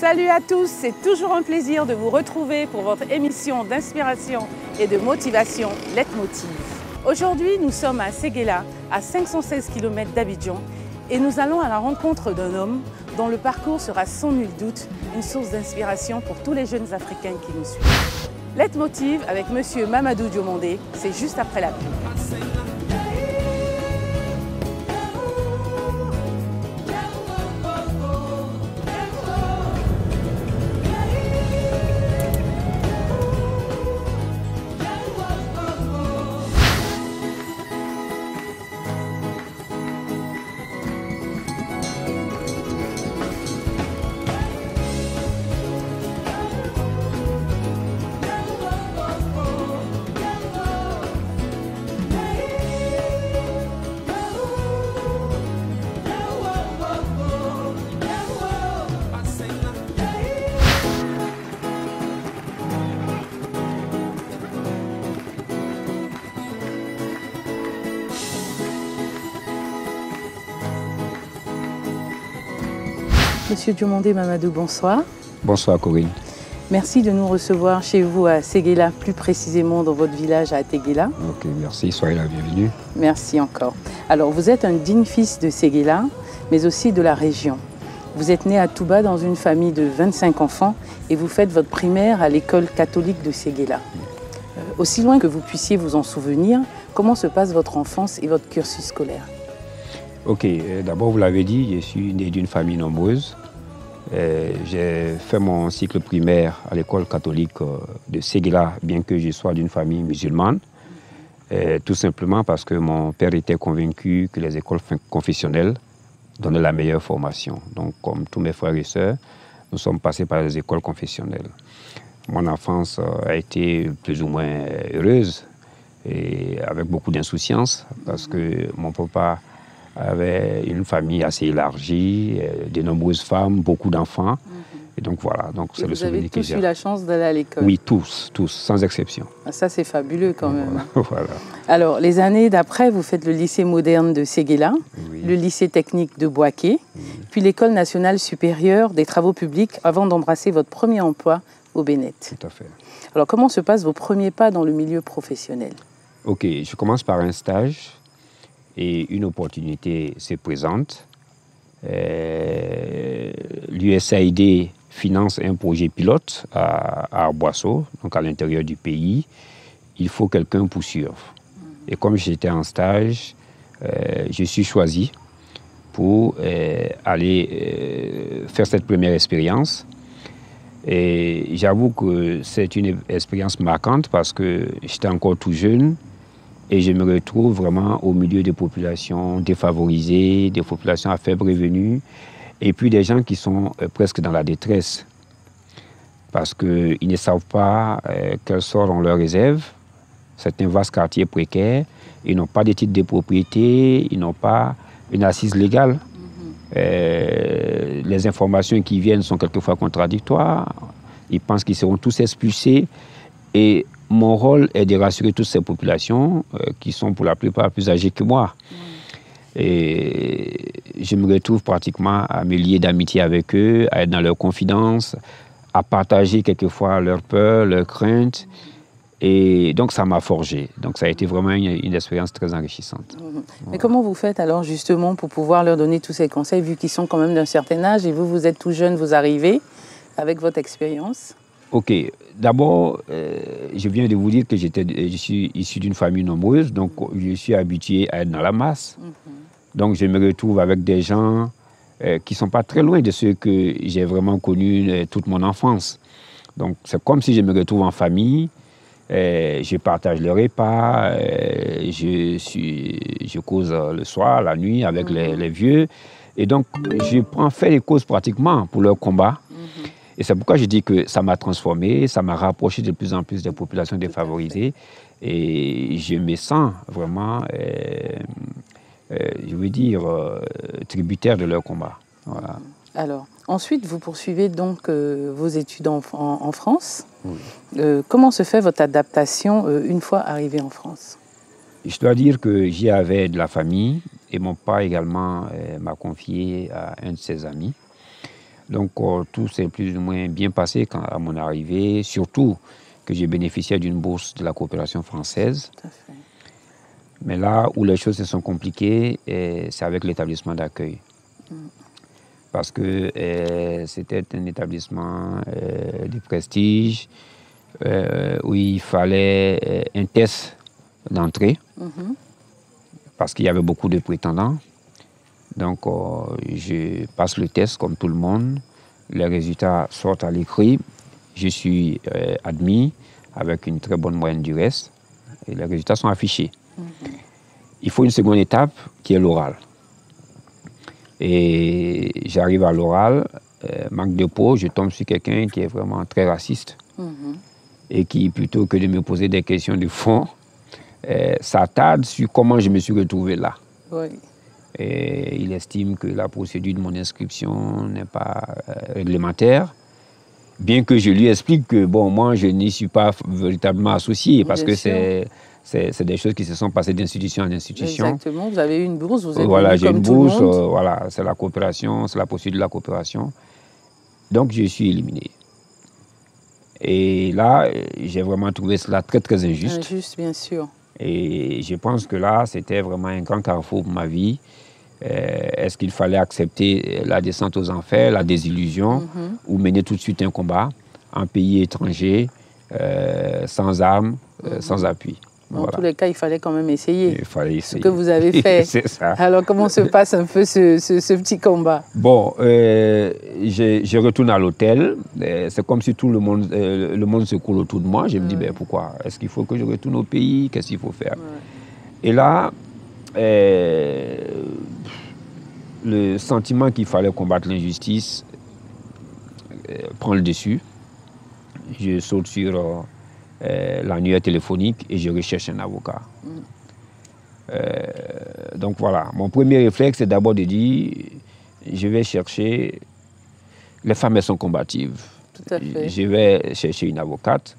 Salut à tous, c'est toujours un plaisir de vous retrouver pour votre émission d'inspiration et de motivation Leitmotiv. Aujourd'hui, nous sommes à Séguéla, à 516 km d'Abidjan, et nous allons à la rencontre d'un homme dont le parcours sera sans nul doute une source d'inspiration pour tous les jeunes Africains qui nous suivent. Leitmotiv avec Monsieur Mamadou Diomandé, c'est juste après la pub. Monsieur Diomandé Mamadou, bonsoir. Bonsoir Corinne. Merci de nous recevoir chez vous à Séguéla, plus précisément dans votre village à Téguéla. Ok, merci, soyez la bienvenue. Merci encore. Alors, vous êtes un digne fils de Séguéla, mais aussi de la région. Vous êtes né à Touba dans une famille de 25 enfants et vous faites votre primaire à l'école catholique de Séguéla. Aussi loin que vous puissiez vous en souvenir, comment se passe votre enfance et votre cursus scolaire? Ok, d'abord vous l'avez dit, je suis né d'une famille nombreuse. J'ai fait mon cycle primaire à l'école catholique de Séguéla, bien que je sois d'une famille musulmane. Tout simplement parce que mon père était convaincu que les écoles confessionnelles donnaient la meilleure formation. Donc, comme tous mes frères et sœurs, nous sommes passés par les écoles confessionnelles. Mon enfance a été plus ou moins heureuse et avec beaucoup d'insouciance parce que mon papa avait une famille assez élargie, de nombreuses femmes, beaucoup d'enfants. Et donc voilà, donc c'est le souvenir que j'ai. Vous avez tous eu la chance d'aller à l'école? Oui, tous, sans exception. Ah, ça, c'est fabuleux quand même. Voilà. Alors, les années d'après, vous faites le lycée moderne de Séguéla, oui, le lycée technique de Boaké, oui, puis l'école nationale supérieure des travaux publics avant d'embrasser votre premier emploi au Bénin. Tout à fait. Alors, comment se passent vos premiers pas dans le milieu professionnel? Ok, je commence par un stage. Et une opportunité se présente. L'USAID finance un projet pilote à Arboisseau, donc à l'intérieur du pays. Il faut quelqu'un pour suivre. Et comme j'étais en stage, je suis choisi pour aller faire cette première expérience. Et j'avoue que c'est une expérience marquante parce que j'étais encore tout jeune. Et je me retrouve vraiment au milieu des populations défavorisées, des populations à faible revenu, et puis des gens qui sont presque dans la détresse. Parce qu'ils ne savent pas quel sort on leur réserve. C'est un vaste quartier précaire. Ils n'ont pas de titre de propriété, ils n'ont pas une assise légale. Les informations qui viennent sont quelquefois contradictoires. Ils pensent qu'ils seront tous expulsés. Et mon rôle est de rassurer toutes ces populations qui sont pour la plupart plus âgées que moi. Et je me retrouve pratiquement à me lier d'amitié avec eux, à être dans leur confidence, à partager quelquefois leurs peurs, leurs craintes. Et donc ça m'a forgé. Donc ça a été vraiment une expérience très enrichissante. Mais comment vous faites alors justement pour pouvoir leur donner tous ces conseils, vu qu'ils sont quand même d'un certain âge et vous, vous êtes tout jeune, vous arrivez avec votre expérience? Ok, d'abord, je viens de vous dire que je suis issu d'une famille nombreuse, donc je suis habitué à être dans la masse. Donc je me retrouve avec des gens qui ne sont pas très loin de ceux que j'ai vraiment connus toute mon enfance. Donc c'est comme si je me retrouve en famille, je partage le repas, je cause le soir, la nuit avec les vieux. Et donc je prends fait les causes pratiquement pour leur combat. Et c'est pourquoi je dis que ça m'a transformé, ça m'a rapproché de plus en plus des populations défavorisées. Et je me sens vraiment, je veux dire, tributaire de leur combat. Voilà. Alors, ensuite, vous poursuivez donc vos études en France. Oui. Comment se fait votre adaptation une fois arrivé en France? Je dois dire que j'y avais de la famille et mon père également m'a confié à un de ses amis. Donc tout s'est plus ou moins bien passé à mon arrivée, surtout que j'ai bénéficié d'une bourse de la coopération française. Tout à fait. Mais là où les choses se sont compliquées, c'est avec l'établissement d'accueil. Parce que c'était un établissement de prestige où il fallait un test d'entrée parce qu'il y avait beaucoup de prétendants. Donc, je passe le test comme tout le monde. Les résultats sortent à l'écrit. Je suis admis avec une très bonne moyenne du reste. Et les résultats sont affichés. Il faut une seconde étape qui est l'oral. Et j'arrive à l'oral, manque de peau, je tombe sur quelqu'un qui est vraiment très raciste. Et qui, plutôt que de me poser des questions de fond, s'attarde sur comment je me suis retrouvé là. Oui. Et il estime que la procédure de mon inscription n'est pas réglementaire, bien que je lui explique que, bon, moi, je n'y suis pas véritablement associé, parce que c'est des choses qui se sont passées d'institution en institution. Exactement, vous avez eu une bourse, vous êtes voilà, venu j'ai comme une tout le bourse, monde. voilà, c'est la coopération, c'est la procédure de la coopération. Donc, je suis éliminé. Et là, j'ai vraiment trouvé cela très, très injuste. Injuste, bien sûr. Et je pense que là, c'était vraiment un grand carrefour pour ma vie. Est-ce qu'il fallait accepter la descente aux enfers, la désillusion, ou mener tout de suite un combat en pays étranger, sans armes, sans appui? Dans Voilà. tous les cas, il fallait quand même essayer. Il fallait essayer. Ce que vous avez fait. C'est ça. Alors, comment se passe un peu ce petit combat? Bon, je retourne à l'hôtel. C'est comme si tout le monde se coule autour de moi. Je me dis, ben, pourquoi? Est-ce qu'il faut que je retourne au pays? Qu'est-ce qu'il faut faire? Et là, le sentiment qu'il fallait combattre l'injustice prend le dessus. Je saute sur l'annuaire téléphonique et je recherche un avocat. Donc voilà, mon premier réflexe, c'est d'abord de dire, je vais chercher, les femmes, elles sont combatives. Tout à fait. Je vais chercher une avocate.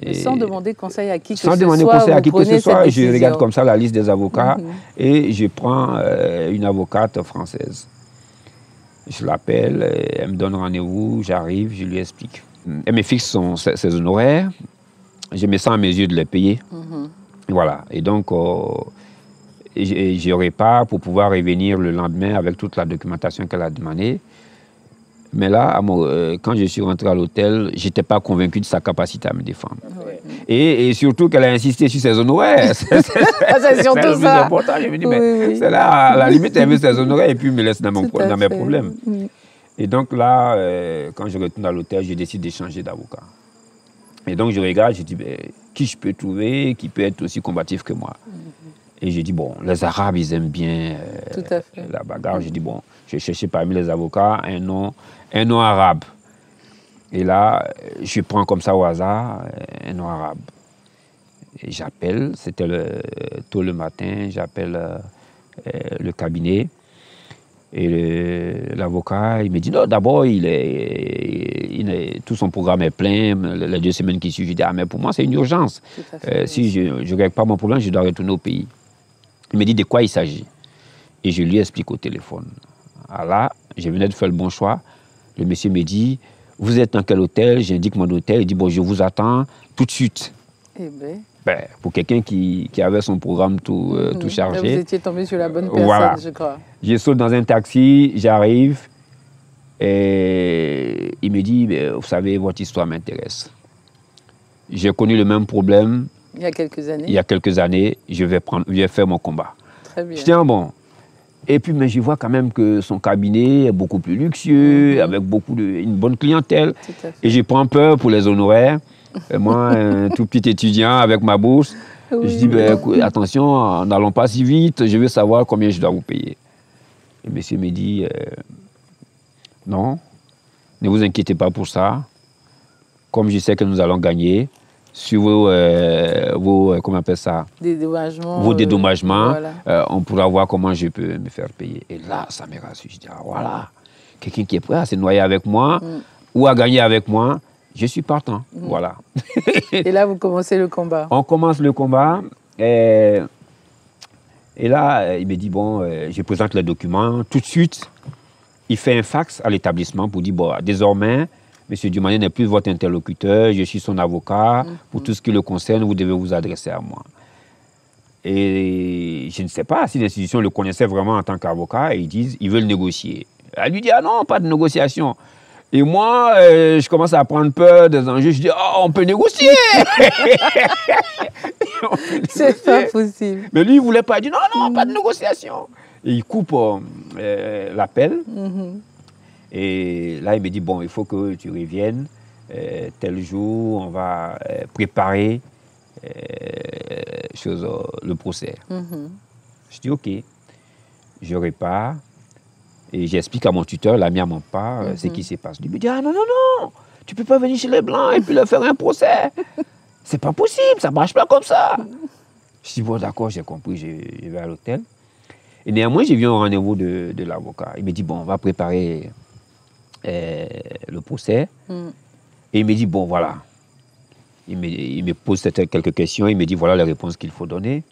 Et sans demander conseil à qui que ce soit. Sans demander conseil à qui que ce soit, je regarde comme ça la liste des avocats et je prends une avocate française. Je l'appelle, elle me donne rendez-vous, j'arrive, je lui explique. Elle me fixe ses honoraires, je me sens à mes yeux de les payer. Voilà, et donc je repars pour pouvoir revenir le lendemain avec toute la documentation qu'elle a demandée. Mais là, quand je suis rentré à l'hôtel, je n'étais pas convaincu de sa capacité à me défendre. Et surtout qu'elle a insisté sur ses honoraires. C'est surtout le plus ça. important. Je me dis, mais c'est là, à la limite, elle veut ses honoraires et puis me laisse dans mes problèmes. Et donc là, quand je retourne à l'hôtel, je décide de changer d'avocat. Et donc je regarde, je dis, ben, qui je peux trouver, qui peut être aussi combatif que moi. Et je dis, bon, les Arabes, ils aiment bien la bagarre. Je dis, bon, je vais chercher parmi les avocats un nom arabe. Et là, je prends comme ça au hasard un nom arabe. Et j'appelle, c'était tôt le matin, j'appelle le cabinet. Et l'avocat, il me dit, non, d'abord, tout son programme est plein, les 2 semaines qui suivent. Je dis, ah, mais pour moi, c'est une urgence. Si je ne règle pas mon problème, je dois retourner au pays. Il me dit de quoi il s'agit. Et je lui explique au téléphone. Alors là, je venais de faire le bon choix. Le monsieur me dit, vous êtes dans quel hôtel? J'indique mon hôtel. Il dit, bon, je vous attends tout de suite. Eh bien. Ben, pour quelqu'un qui avait son programme tout chargé. Là, vous étiez tombé sur la bonne personne, voilà. Je crois. Je saute dans un taxi, j'arrive. Et il me dit, ben, vous savez, votre histoire m'intéresse. J'ai connu le même problème. Il y a quelques années. Il y a quelques années, je vais faire mon combat. Très bien. Je dis, bon. Et puis, mais je vois quand même que son cabinet est beaucoup plus luxueux, avec une bonne clientèle. Tout à fait. Et je prends peur pour les honoraires. Et moi, un tout petit étudiant avec ma bourse, je dis, ben, attention, n'allons pas si vite, je veux savoir combien je dois vous payer. Et le monsieur me dit, non, ne vous inquiétez pas pour ça. Comme je sais que nous allons gagner, sur vos comment on appelle ça? Vos dédommagements, voilà. On pourra voir comment je peux me faire payer. Et là, ça me rassure. Je dis, ah, voilà, quelqu'un qui est prêt à se noyer avec moi ou à gagner avec moi, je suis partant. Voilà. Et là, vous commencez le combat. On commence le combat. Et là, il me dit, bon, je présente les documents. Tout de suite, il fait un fax à l'établissement pour dire, bon, désormais, M. Dumanier n'est plus votre interlocuteur, je suis son avocat, pour tout ce qui le concerne, vous devez vous adresser à moi. Et je ne sais pas si l'institution le connaissait vraiment en tant qu'avocat, et ils veulent négocier. Elle lui dit, ah non, pas de négociation. Et moi, je commence à prendre peur des enjeux. Je dis, oh, on peut négocier. C'est pas possible. Mais lui, il ne voulait pas. Il dit, non, non, pas de négociation. Et il coupe l'appel. Et là, il me dit, bon, il faut que tu reviennes. Tel jour, on va préparer le procès. Je dis, OK. Je repars. Et j'explique à mon tuteur, l'ami à mon père, ce qui se passe. Il me dit, ah non, non, non, tu ne peux pas venir chez les Blancs et puis leur faire un procès. C'est pas possible, ça ne marche pas comme ça. Je dis, bon, d'accord, j'ai compris, je vais à l'hôtel. Et néanmoins, je viens au rendez-vous de l'avocat. Il me dit, bon, on va préparer le procès. Et il me dit, bon, voilà. Il me pose quelques questions, il me dit, voilà les réponses qu'il faut donner.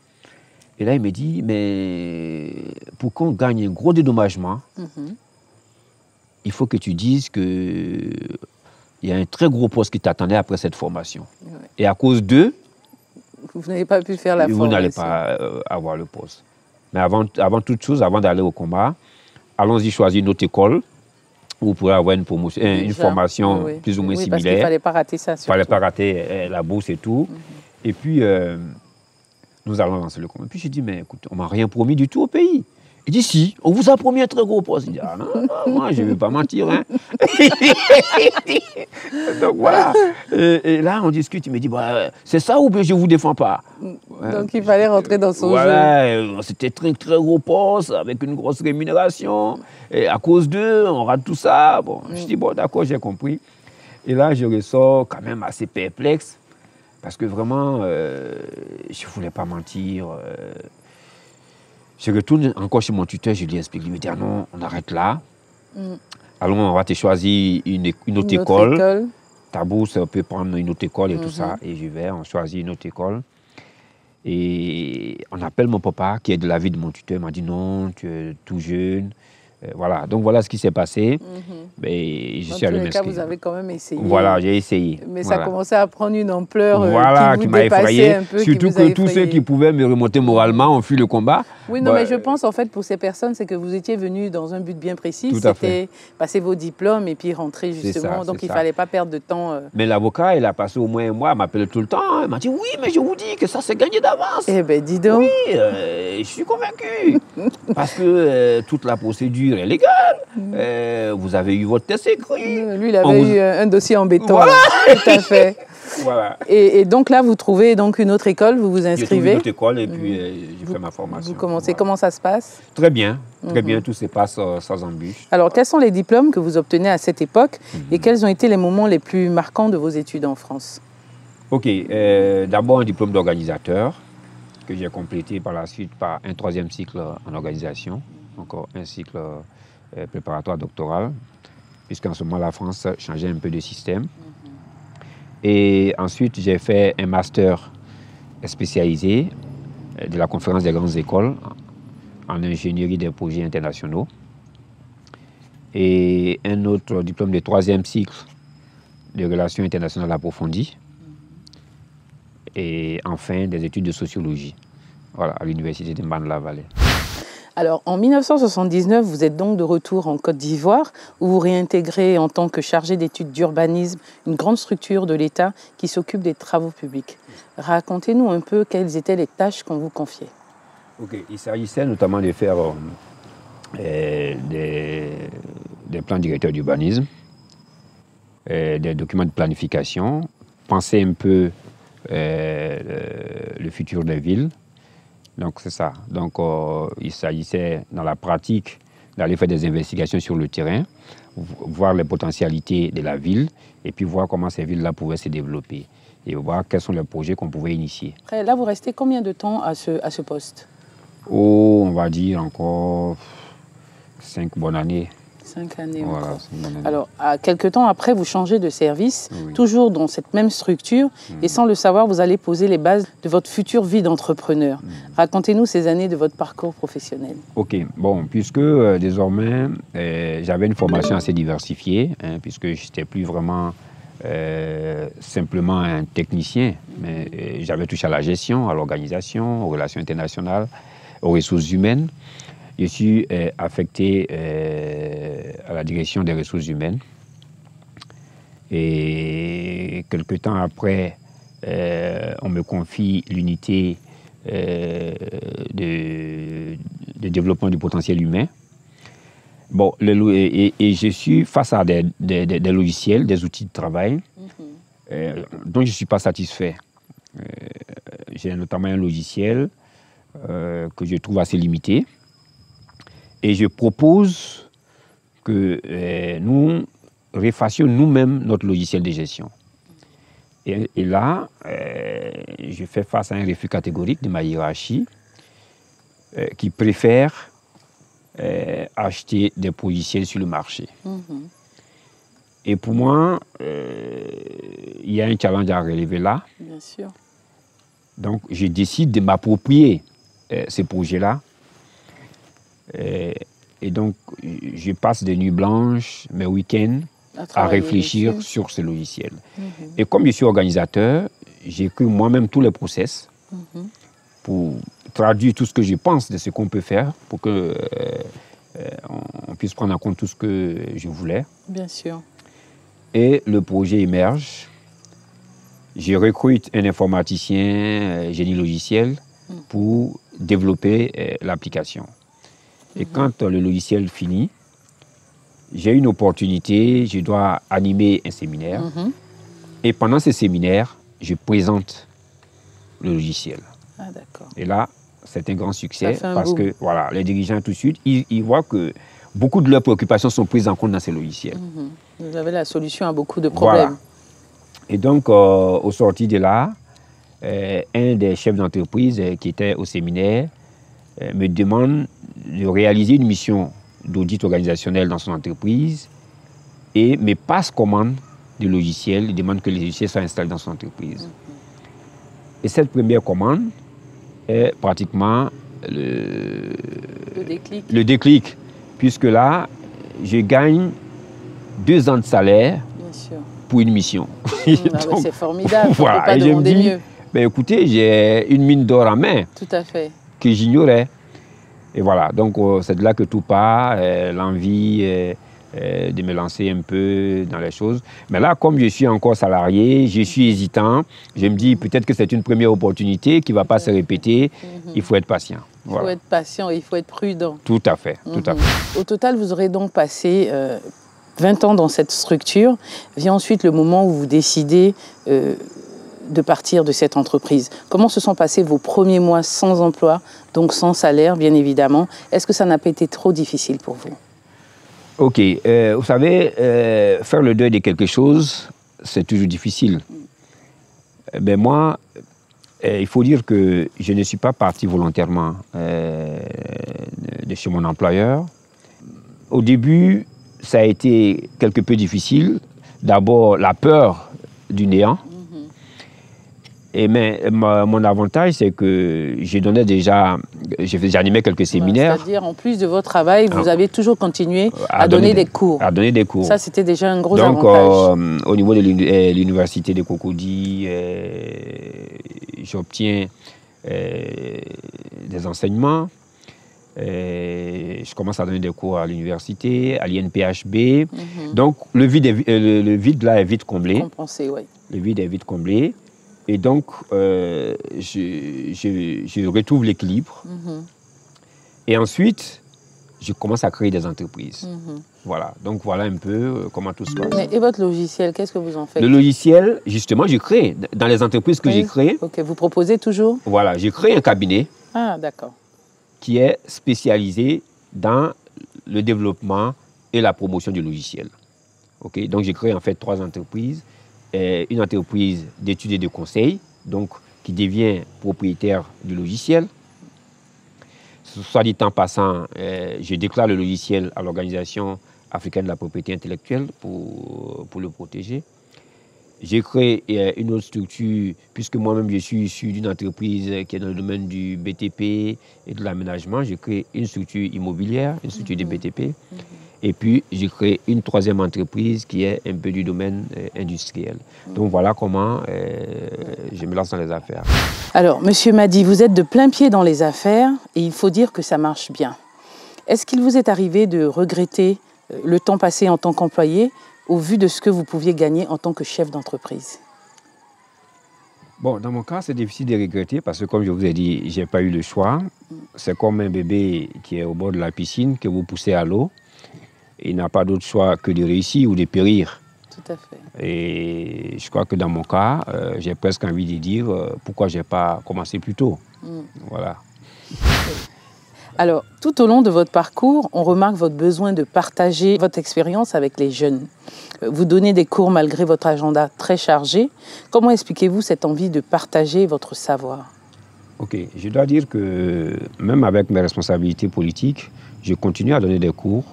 Et là, il me dit, mais pour qu'on gagne un gros dédommagement, il faut que tu dises qu'il y a un très gros poste qui t'attendait après cette formation. Et à cause d'eux, vous n'avez pas pu faire la formation. Vous n'allez pas avoir le poste. Mais avant toute chose, avant d'aller au combat, allons-y choisir une autre école où vous pourrez avoir une formation plus ou moins similaire. Parce qu'il ne fallait pas rater ça. Il ne fallait pas rater la bourse et tout. Et puis, nous allons lancer le combat. Et puis, je dis, mais écoute, on ne m'a rien promis du tout au pays. Il dit, si, on vous a promis un très gros poste. Il dit, ah non, non moi, je ne vais pas mentir. Hein. Donc, voilà. Et là, on discute. Il me dit, bah, c'est ça ou bien je ne vous défends pas. Donc, il fallait rentrer dans son jeu. Voilà, c'était très, très gros poste, avec une grosse rémunération. Et à cause d'eux, on rate tout ça. Bon, je dis, bon, d'accord, j'ai compris. Et là, je ressors quand même assez perplexe. Parce que vraiment, je ne voulais pas mentir. Je retourne encore chez mon tuteur, je lui explique. Il me dit, ah non, on arrête là. Allons, on va te choisir une autre école. Ta bourse, on peut prendre une autre école et tout ça. Et je vais, on choisit une autre école. Et on appelle mon papa, qui est de la vie de mon tuteur. Il m'a dit, non, tu es tout jeune. Voilà, donc voilà ce qui s'est passé. Mais je suis allé m'inscrire. Dans tous les cas, vous avez quand même essayé. Voilà, j'ai essayé. Mais ça commençait à prendre une ampleur qui m'a effrayé. Surtout que tous ceux qui pouvaient me remonter moralement ont fui le combat. Oui, non, mais je pense en fait pour ces personnes, c'est que vous étiez venus dans un but bien précis. C'était passer vos diplômes et puis rentrer justement. Donc il ne fallait pas perdre de temps. Mais l'avocat, il a passé au moins un mois, il m'appelait tout le temps. Il m'a dit, oui, mais je vous dis que ça, c'est gagné d'avance. Eh bien, dis donc. Oui, je suis convaincu. Parce que toute la procédure est légale. Vous avez eu votre test écrit. Lui, il avait eu un dossier en béton. Voilà. Tout à fait. Voilà. Et donc là, vous trouvez donc une autre école, vous vous inscrivez. J'ai trouvé une autre école et puis j'ai fait ma formation. Vous commencez, comment ça se passe? Très bien, tout se passe sans embûche. Alors, quels sont les diplômes que vous obtenez à cette époque et quels ont été les moments les plus marquants de vos études en France? Ok, d'abord un diplôme d'organisateur que j'ai complété par la suite par un 3e cycle en organisation, encore un cycle préparatoire doctoral, puisqu'en ce moment la France changeait un peu de système. Et ensuite, j'ai fait un master spécialisé de la conférence des grandes écoles en ingénierie des projets internationaux. Et un autre diplôme de 3e cycle de relations internationales approfondies. Et enfin, des études de sociologie, voilà, à l'université de Mbane-la-Vallée. Alors, en 1979, vous êtes donc de retour en Côte d'Ivoire, où vous réintégrez en tant que chargé d'études d'urbanisme une grande structure de l'État qui s'occupe des travaux publics. Racontez-nous un peu quelles étaient les tâches qu'on vous confiait. Ok, il s'agissait notamment de faire des plans directeurs d'urbanisme, des documents de planification, penser un peu le futur des villes. Donc c'est ça. Donc il s'agissait dans la pratique d'aller faire des investigations sur le terrain, voir les potentialités de la ville et puis voir comment ces villes-là pouvaient se développer et voir quels sont les projets qu'on pouvait initier. Après, là, vous restez combien de temps à ce poste? Oh, on va dire encore 5 bonnes années. 5 années Voilà, encore. c'est une bonne année. Alors, à quelques temps après, vous changez de service, Oui. toujours dans cette même structure, et sans le savoir, vous allez poser les bases de votre future vie d'entrepreneur. Racontez-nous ces années de votre parcours professionnel. Ok, bon, puisque désormais, j'avais une formation assez diversifiée, hein, puisque je n'étais plus vraiment simplement un technicien, mais j'avais touché à la gestion, à l'organisation, aux relations internationales, aux ressources humaines. Je suis affecté à la direction des ressources humaines. Et quelque temps après, on me confie l'unité de développement du potentiel humain. Bon, et je suis face à des logiciels, des outils de travail dont je ne suis pas satisfait. J'ai notamment un logiciel que je trouve assez limité. Et je propose que nous refassions nous-mêmes notre logiciel de gestion. Et là, je fais face à un refus catégorique de ma hiérarchie qui préfère acheter des logiciels sur le marché. Et pour moi, il y a un challenge à relever là. Bien sûr. Donc, je décide de m'approprier ces projets-là. Et donc, je passe des nuits blanches, mes week-ends, à réfléchir sur ce logiciel. Et comme je suis organisateur, j'écris moi-même tous les process pour traduire tout ce que je pense de ce qu'on peut faire pour que on puisse prendre en compte tout ce que je voulais. Bien sûr. Et le projet émerge. Je recrute un informaticien génie logiciel pour développer l'application. Et quand le logiciel finit, j'ai une opportunité, je dois animer un séminaire. Et pendant ce séminaire, je présente le logiciel. Ah, d'accord. Et là, c'est un grand succès parce boom. que voilà, les dirigeants tout de suite, ils voient que beaucoup de leurs préoccupations sont prises en compte dans ces logiciels. Vous avez la solution à beaucoup de problèmes. Voilà. Et donc, au sorti de là, un des chefs d'entreprise qui était au séminaire me demande de réaliser une mission d'audit organisationnel dans son entreprise et me passe commande du logiciel. Il demande que les logiciels soient installés dans son entreprise. Et cette première commande est pratiquement le déclic, puisque là, je gagne 2 ans de salaire pour une mission. C'est formidable, voilà. on ne peut pas demander mieux. Ben, écoutez, j'ai une mine d'or en main. Tout à fait. Que j'ignorais. Et voilà, donc c'est de là que tout part, l'envie de me lancer un peu dans les choses. Mais là, comme je suis encore salarié, je suis hésitant. Je me dis peut-être que c'est une première opportunité qui ne va pas se répéter. Il faut être patient. Il faut être patient, il faut être prudent. Tout à fait, tout à fait. Au total, vous aurez donc passé 20 ans dans cette structure. Vient ensuite le moment où vous décidez de partir de cette entreprise. Comment se sont passés vos premiers mois sans emploi, donc sans salaire, bien évidemment? Est-ce que ça n'a pas été trop difficile pour vous? Ok, vous savez, faire le deuil de quelque chose, c'est toujours difficile. Mais moi, il faut dire que je ne suis pas parti volontairement de chez mon employeur. Au début, ça a été quelque peu difficile. D'abord, la peur du néant. Mais mon avantage, c'est que j'animais quelques séminaires. C'est-à-dire, en plus de votre travail, vous avez toujours continué à donner des cours. À donner des cours. Ça, c'était déjà un gros avantage. Donc, au niveau de l'université de Cocody, j'obtiens des enseignements. Je commence à donner des cours à l'université, à l'INPHB. Donc, le vide là est vite comblé. Compensé, oui. Le vide est vite comblé. Et donc, je retrouve l'équilibre. Et ensuite, je commence à créer des entreprises. Voilà. Donc, voilà un peu comment tout se passe. Et votre logiciel, qu'est-ce que vous en faites? Le logiciel, justement, je crée. Dans les entreprises que j'ai créées. Ok, vous proposez toujours? Voilà. J'ai créé un cabinet. Ah, d'accord. Qui est spécialisé dans le développement et la promotion du logiciel. Okay? Donc, j'ai créé en fait 3 entreprises. Une entreprise d'études et de conseil, donc qui devient propriétaire du logiciel. Soit dit en passant, je déclare le logiciel à l'organisation africaine de la propriété intellectuelle pour le protéger. J'ai créé une autre structure, puisque moi-même je suis issu d'une entreprise qui est dans le domaine du BTP et de l'aménagement. J'ai créé une structure immobilière, une structure de BTP. Et puis j'ai créé une troisième entreprise qui est un peu du domaine industriel. Donc voilà comment je me lance dans les affaires. Alors, Monsieur Madi, vous êtes de plein pied dans les affaires et il faut dire que ça marche bien. Est-ce qu'il vous est arrivé de regretter le temps passé en tant qu'employé au vu de ce que vous pouviez gagner en tant que chef d'entreprise? Bon, dans mon cas, c'est difficile de regretter parce que, comme je vous ai dit, je n'ai pas eu le choix. C'est comme un bébé qui est au bord de la piscine, que vous poussez à l'eau. Il n'a pas d'autre choix que de réussir ou de périr. Tout à fait. Et je crois que dans mon cas, j'ai presque envie de dire pourquoi je n'ai pas commencé plus tôt. Voilà. Alors, tout au long de votre parcours, on remarque votre besoin de partager votre expérience avec les jeunes. Vous donnez des cours malgré votre agenda très chargé. Comment expliquez-vous cette envie de partager votre savoir? Ok, je dois dire que même avec mes responsabilités politiques, je continue à donner des cours,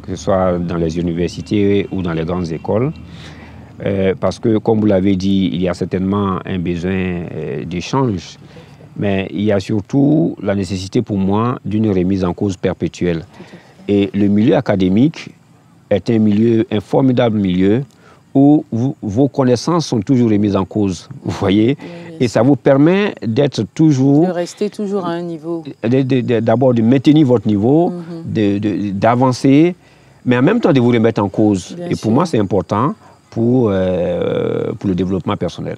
que ce soit dans les universités ou dans les grandes écoles. Parce que, comme vous l'avez dit, il y a certainement un besoin d'échange. Mais il y a surtout la nécessité pour moi d'une remise en cause perpétuelle. Et le milieu académique est un formidable milieu où vos connaissances sont toujours remises en cause, vous voyez. Et ça vous permet d'être toujours... De rester toujours à un niveau. D'abord de maintenir votre niveau, d'avancer, mais en même temps de vous remettre en cause. Bien Et pour moi, c'est important pour le développement personnel.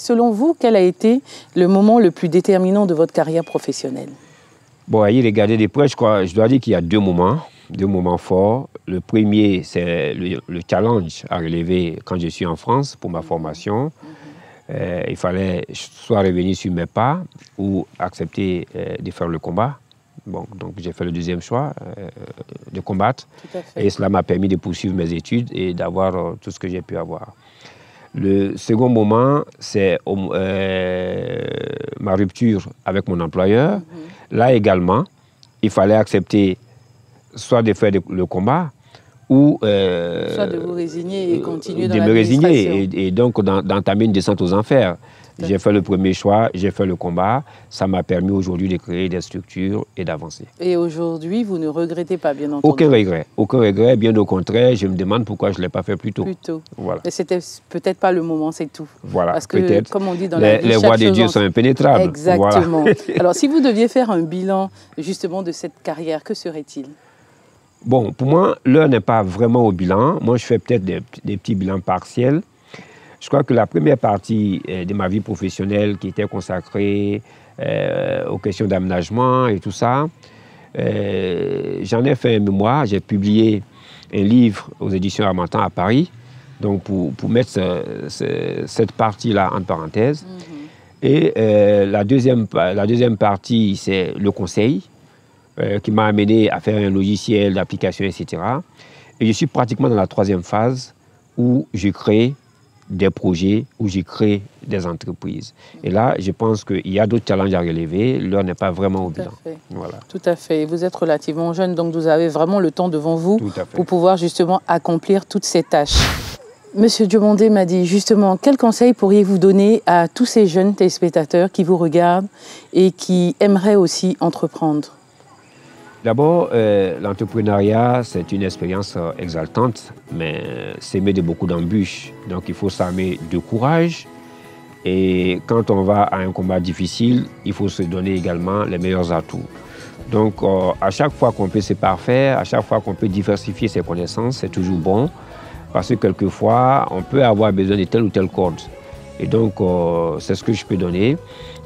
Selon vous, quel a été le moment le plus déterminant de votre carrière professionnelle? Bon, à y regarder de près, je dois dire qu'il y a deux moments forts. Le premier, c'est le challenge à relever quand je suis en France pour ma formation. Il fallait soit revenir sur mes pas ou accepter de faire le combat. Bon, donc j'ai fait le deuxième choix, de combattre. Tout à fait. Et cela m'a permis de poursuivre mes études et d'avoir tout ce que j'ai pu avoir. Le second moment, c'est ma rupture avec mon employeur. Là également, il fallait accepter soit de faire le combat ou... soit de vous résigner et continuer dans l'administration. De me résigner et donc d'entamer une descente aux enfers. J'ai fait le premier choix, j'ai fait le combat. Ça m'a permis aujourd'hui de créer des structures et d'avancer. Et aujourd'hui, vous ne regrettez pas, bien entendu? Aucun regret, bien au contraire. Je me demande pourquoi je ne l'ai pas fait plus tôt. Voilà. Mais c'était peut-être pas le moment, c'est tout. Voilà, parce que, comme on dit dans la vie, les voies de Dieu sont impénétrables. Exactement. Voilà. Alors, si vous deviez faire un bilan, justement, de cette carrière, que serait-il? Bon, pour moi, l'heure n'est pas vraiment au bilan. Moi, je fais peut-être des petits bilans partiels. Je crois que la première partie de ma vie professionnelle qui était consacrée aux questions d'aménagement et tout ça, j'en ai fait un mémoire. J'ai publié un livre aux éditions Harmattan à Paris, donc pour mettre cette partie-là entre parenthèses. Et la deuxième partie, c'est le conseil, qui m'a amené à faire un logiciel d'application, etc. Et je suis pratiquement dans la troisième phase où je crée des projets, où j'ai créé des entreprises. Et là, je pense qu'il y a d'autres challenges à relever. L'heure n'est pas vraiment au bilan. Voilà. Tout à fait. Vous êtes relativement jeune, donc vous avez vraiment le temps devant vous pour pouvoir justement accomplir toutes ces tâches. Monsieur Diomandé m'a dit justement, quel conseil pourriez-vous donner à tous ces jeunes téléspectateurs qui vous regardent et qui aimeraient aussi entreprendre? D'abord, l'entrepreneuriat, c'est une expérience exaltante, mais s'aimer de beaucoup d'embûches. Donc, il faut s'armer de courage. Et quand on va à un combat difficile, il faut se donner également les meilleurs atouts. Donc, à chaque fois qu'on peut se parfaire, à chaque fois qu'on peut diversifier ses connaissances, c'est toujours bon. Parce que quelquefois, on peut avoir besoin de telle ou telle corde. Et donc, c'est ce que je peux donner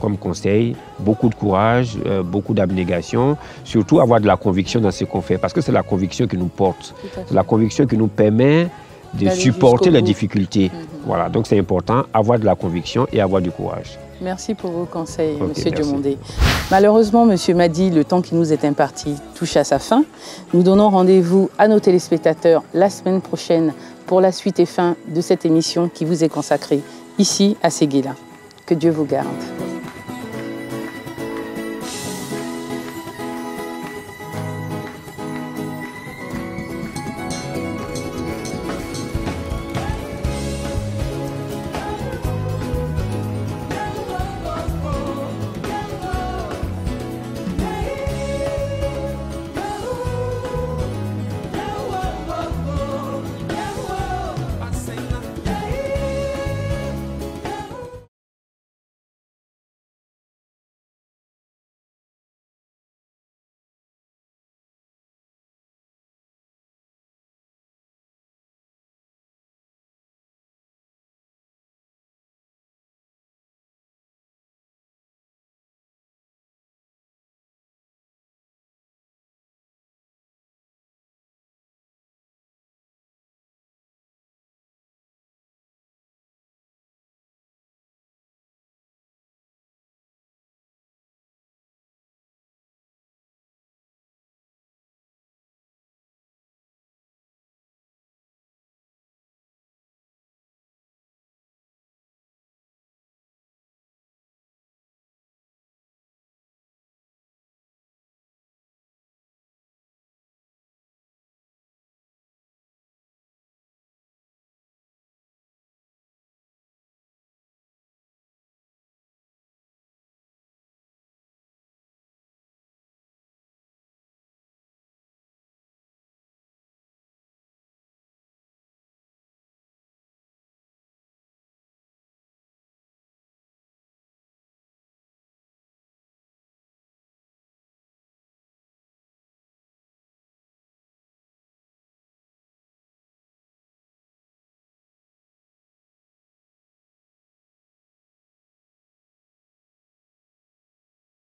comme conseil. Beaucoup de courage, beaucoup d'abnégation, surtout avoir de la conviction dans ce qu'on fait, parce que c'est la conviction qui nous porte. C'est la conviction qui nous permet de supporter les difficultés. Voilà, donc c'est important, avoir de la conviction et avoir du courage. Merci pour vos conseils, Monsieur Diomandé. Malheureusement, Monsieur Madi, le temps qui nous est imparti touche à sa fin. Nous donnons rendez-vous à nos téléspectateurs la semaine prochaine pour la suite et fin de cette émission qui vous est consacrée ici à Séguéla. Que Dieu vous garde.